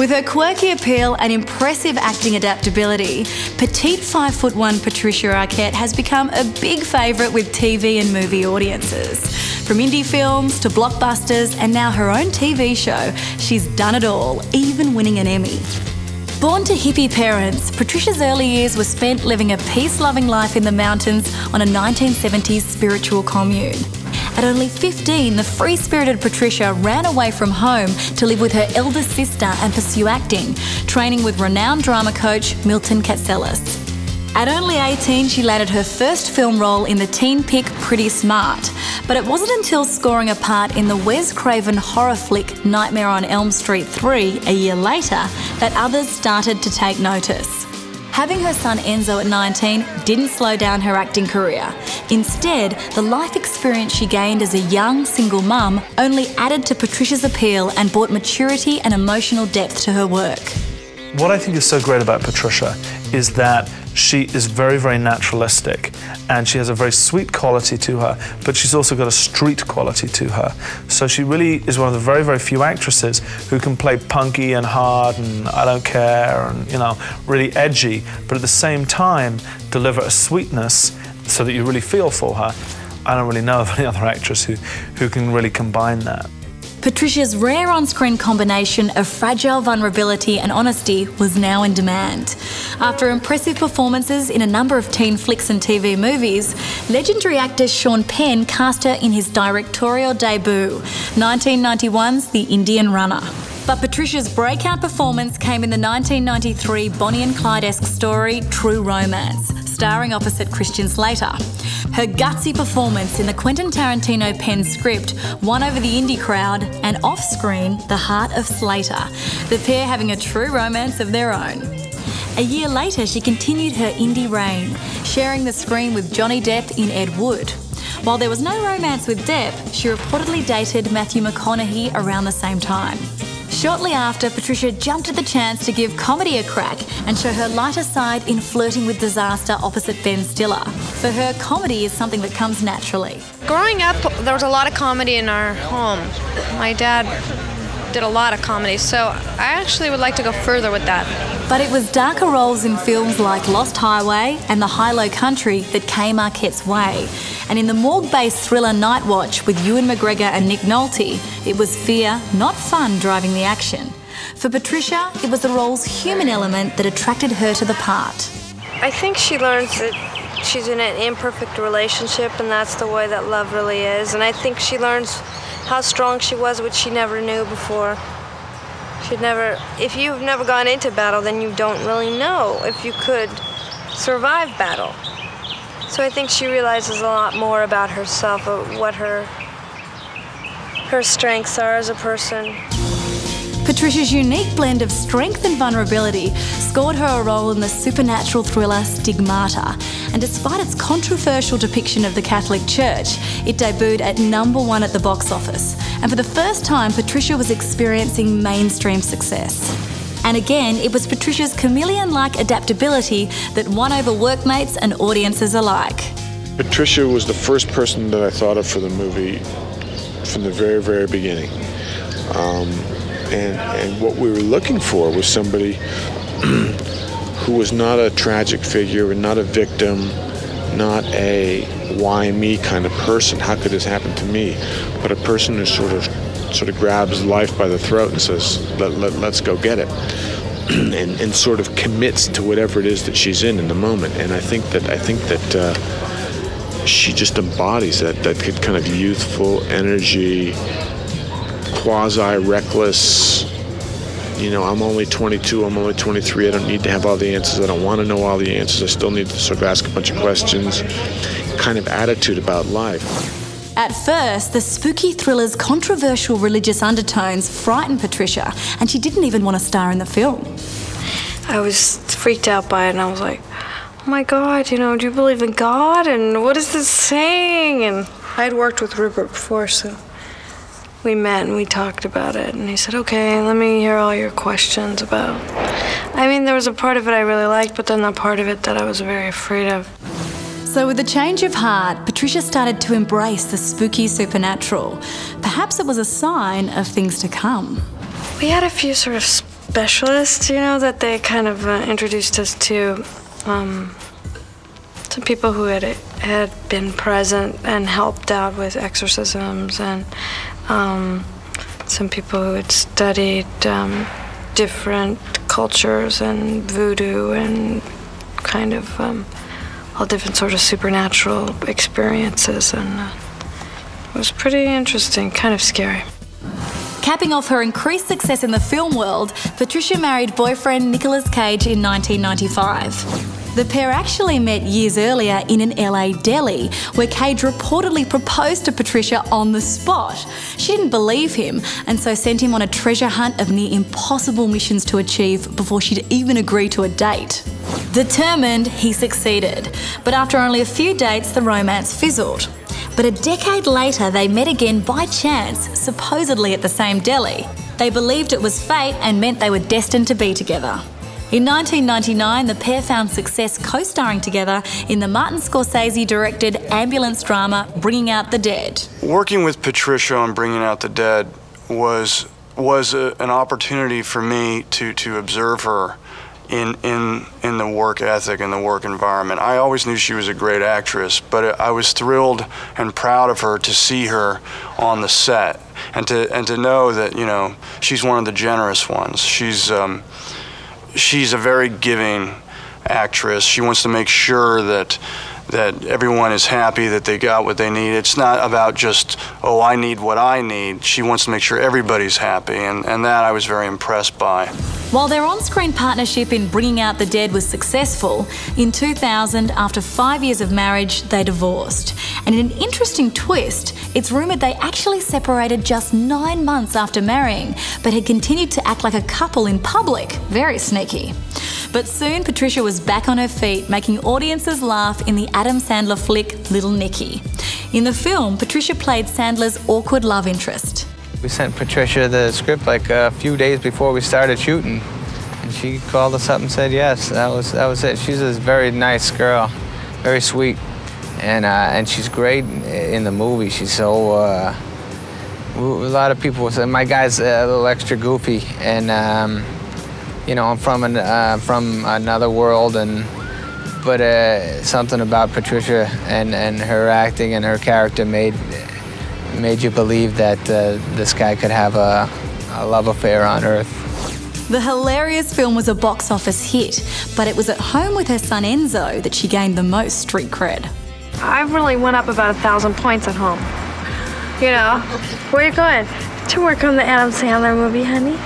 With her quirky appeal and impressive acting adaptability, petite 5'1" Patricia Arquette has become a big favourite with TV and movie audiences. From indie films to blockbusters and now her own TV show, she's done it all, even winning an Emmy. Born to hippie parents, Patricia's early years were spent living a peace-loving life in the mountains on a 1970s spiritual commune. At only 15, the free-spirited Patricia ran away from home to live with her elder sister and pursue acting, training with renowned drama coach Milton Katselas. At only 18, she landed her first film role in the teen pick Pretty Smart, but it wasn't until scoring a part in the Wes Craven horror flick Nightmare on Elm Street 3 a year later that others started to take notice. Having her son Enzo at 19 didn't slow down her acting career. Instead, the life experience she gained as a young, single mum only added to Patricia's appeal and brought maturity and emotional depth to her work. What I think is so great about Patricia is that she is very, very naturalistic, and she has a very sweet quality to her, but she's also got a street quality to her. So she really is one of the very, very few actresses who can play punky and hard and I don't care and, you know, really edgy, but at the same time deliver a sweetness so that you really feel for her. I don't really know of any other actress who can really combine that. Patricia's rare on-screen combination of fragile vulnerability and honesty was now in demand. After impressive performances in a number of teen flicks and TV movies, legendary actor Sean Penn cast her in his directorial debut, 1991's The Indian Runner. But Patricia's breakout performance came in the 1993 Bonnie and Clyde-esque story True Romance, starring opposite Christian Slater. Her gutsy performance in the Quentin Tarantino penned script won over the indie crowd and off-screen the heart of Slater, the pair having a true romance of their own. A year later, she continued her indie reign, sharing the screen with Johnny Depp in Ed Wood. While there was no romance with Depp, she reportedly dated Matthew McConaughey around the same time. Shortly after, Patricia jumped at the chance to give comedy a crack and show her lighter side in Flirting with Disaster opposite Ben Stiller. For her, comedy is something that comes naturally. Growing up, there was a lot of comedy in our home. My dad did a lot of comedy, so I actually would like to go further with that. But it was darker roles in films like Lost Highway and The High-Low Country that came Arquette's way. And in the morgue-based thriller Night Watch with Ewan McGregor and Nick Nolte, it was fear, not fun, driving the action. For Patricia, it was the role's human element that attracted her to the part. I think she learns that she's in an imperfect relationship, and that's the way that love really is. And I think she learns how strong she was, which she never knew before. If you've never gone into battle, then you don't really know if you could survive battle. So I think she realizes a lot more about herself, what her strengths are as a person. Patricia's unique blend of strength and vulnerability scored her a role in the supernatural thriller Stigma, and despite its controversial depiction of the Catholic Church, it debuted at #1 at the box office, and for the first time Patricia was experiencing mainstream success. And again, it was Patricia's chameleon-like adaptability that won over workmates and audiences alike. Patricia was the first person that I thought of for the movie from the very, very beginning. And what we were looking for was somebody who was not a tragic figure and not a victim, not a why me kind of person, how could this happen to me, but a person who sort of grabs life by the throat and says, let's go get it, and sort of commits to whatever it is that she's in the moment. And I think that she just embodies that kind of youthful energy, quasi-reckless, you know, I'm only 22, I'm only 23, I don't need to have all the answers, I don't want to know all the answers, I still need to sort of ask a bunch of questions, kind of attitude about life. At first, the spooky thriller's controversial religious undertones frightened Patricia, and she didn't even want to star in the film. I was freaked out by it, and I was like, oh my God, you know, do you believe in God? And what is this saying? And I'd worked with Rupert before, so we met and we talked about it, and he said, okay, let me hear all your questions about. I mean, there was a part of it I really liked, but then the part of it that I was very afraid of. So with a change of heart, Patricia started to embrace the spooky supernatural. Perhaps it was a sign of things to come. We had a few sort of specialists, you know, that they kind of introduced us to. Some people who had been present and helped out with exorcisms, and some people who had studied different cultures and voodoo and kind of all different sort of supernatural experiences, and it was pretty interesting, kind of scary. Capping off her increased success in the film world, Patricia married boyfriend Nicolas Cage in 1995. The pair actually met years earlier in an LA deli, where Cage reportedly proposed to Patricia on the spot. She didn't believe him, and so sent him on a treasure hunt of near impossible missions to achieve before she'd even agree to a date. Determined, he succeeded, but after only a few dates, the romance fizzled. But a decade later, they met again by chance, supposedly at the same deli. They believed it was fate and meant they were destined to be together. In 1999, the pair found success co-starring together in the Martin Scorsese-directed ambulance drama Bringing Out the Dead. Working with Patricia on Bringing Out the Dead was an opportunity for me to observe her in the work ethic and the work environment. I always knew she was a great actress, but I was thrilled and proud of her to see her on the set and to know that, you know, she's one of the generous ones. She's a very giving actress. She wants to make sure that everyone is happy, that they got what they need. It's not about just, oh, I need what I need. She wants to make sure everybody's happy, and that I was very impressed by. While their on-screen partnership in Bringing Out the Dead was successful, in 2000, after 5 years of marriage, they divorced. And in an interesting twist, it's rumoured they actually separated just 9 months after marrying, but had continued to act like a couple in public. Very sneaky. But soon, Patricia was back on her feet, making audiences laugh in the Adam Sandler flick Little Nicky. In the film, Patricia played Sandler's awkward love interest. We sent Patricia the script like a few days before we started shooting, and she called us up and said yes. That was it. She's a very nice girl, very sweet, and she's great in the movie. She's so. A lot of people will say my guy's a little extra goofy, and you know, I'm from another world, but something about Patricia and her acting and her character made you believe that this guy could have a love affair on Earth. The hilarious film was a box office hit, but it was at home with her son Enzo that she gained the most street cred. I really went up about 1,000 points at home. You know, where are you going? To work on the Adam Sandler movie, honey.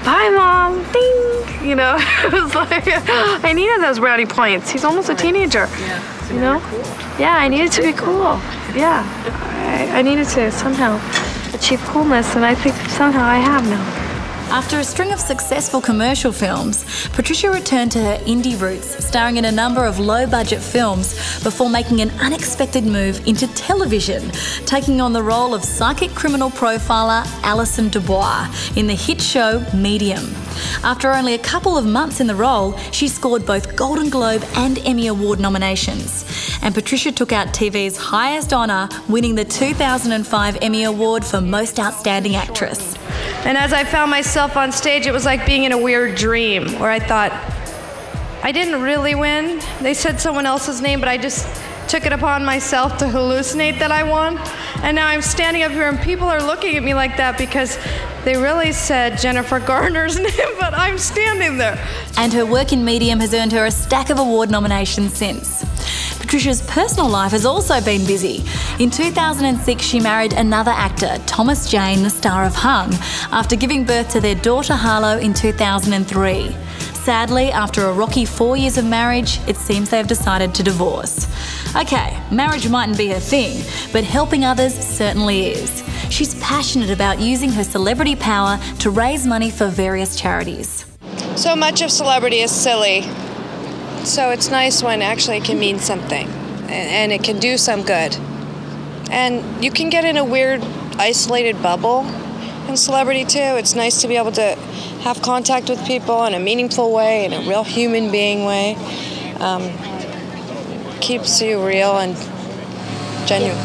Bye, Mom. Ding. You know, it was like, I needed those brownie points. He's almost a teenager. Yeah, so you know? Cool. Yeah, I needed to be cool. Yeah, I needed to somehow achieve coolness, and I think somehow I have now. After a string of successful commercial films, Patricia returned to her indie roots, starring in a number of low-budget films before making an unexpected move into television, taking on the role of psychic criminal profiler Alison Dubois in the hit show Medium. After only a couple of months in the role, she scored both Golden Globe and Emmy Award nominations. And Patricia took out TV's highest honour, winning the 2005 Emmy Award for Most Outstanding Actress. And as I found myself on stage, it was like being in a weird dream where I thought, I didn't really win. They said someone else's name, but I just took it upon myself to hallucinate that I won. And now I'm standing up here and people are looking at me like that because they really said Jennifer Garner's name, but I'm standing there. And her work in Medium has earned her a stack of award nominations since. Patricia's personal life has also been busy. In 2006, she married another actor, Thomas Jane, the star of Hung, after giving birth to their daughter Harlow in 2003. Sadly, after a rocky 4 years of marriage, it seems they have decided to divorce. Okay, marriage mightn't be her thing, but helping others certainly is. She's passionate about using her celebrity power to raise money for various charities. So much of celebrity is silly. So it's nice when actually it can mean something and it can do some good. And you can get in a weird, isolated bubble in celebrity too. It's nice to be able to have contact with people in a meaningful way, in a real human being way. Keeps you real and genuine.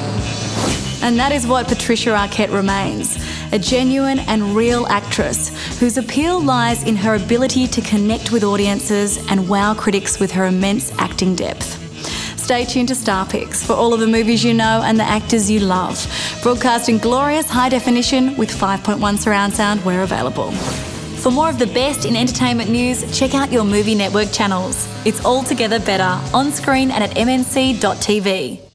And that is what Patricia Arquette remains. a genuine and real actress whose appeal lies in her ability to connect with audiences and wow critics with her immense acting depth. Stay tuned to Star Picks for all of the movies you know and the actors you love. Broadcast in glorious high definition with 5.1 surround sound where available. For more of the best in entertainment news, check out your Movie Network channels. It's all together better, on screen and at mnc.tv.